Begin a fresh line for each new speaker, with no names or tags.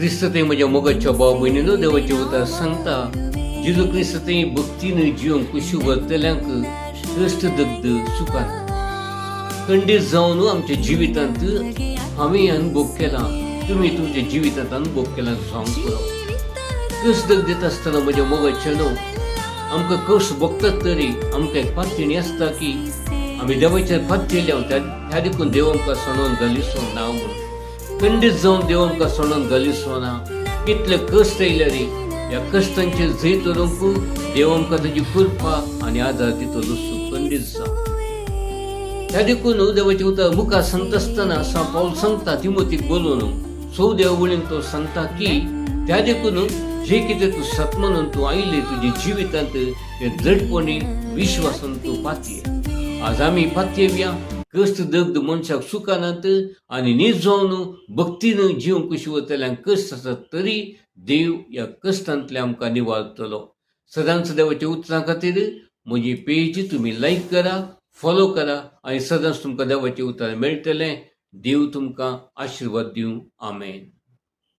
क्रिस्त ते म्हज्या मोगाच्या भाव भयणीनो, देवाचे उतर सांगता जेजू क्रिस्त ते भक्तीन जिवंक कुशी वर्तल्यांक कश्ट दग्ध सुखांत खंडीत जावन आमच्या जिवितांत हांवें अनुभव केला, तुम्ही तुमच्या जिवितांत अनुभव केला जावंक पुरो. कश्ट दग्धीत आसतना म्हज्या मोगाचेनो आमकां कश्ट भोगतात तरी आमकां एक पातळी आसता की आमी देवाचेर पातळेल्या त्या देखून देव आमकां सोडून घालिसो ना म्हणून. खंडीत जावन देव आमकां सोडून घालिसो ना. कितले कश्ट येयल्यार ह्या कश्टांचेर जैत धरूंक देव आमकां ताची कृपा आनी आदार दितलो खंडीत जावन. त्या देखून देवाचें उतर मुखार सांगता आसतना सा पावल सांगता तिमोथीक बोलोवन चवद्या वळीन तो सांगता की त्या देखून जे कितें तूं सत म्हणून तूं आयले तुज्या जिवितांत ते दृढपणी विश्वासान तूं पातये. आज आमी पातयेवया कश्ट दग्ध मनशाक सुखानात आनी न्हीद जावन भक्तीन जिवंक कशी वतल्यांक कश्ट आसत तरी देव ह्या कश्टांतल्यान आमकां निवारतलो. सदांच देवाच्या उतरां खातीर म्हजी पेज तुमी लायक करा, फॉलो करा आनी सदांच तुमकां देवाचें उतर मेळटलें. देव तुमकां आशिर्वाद दिवं. आमेन.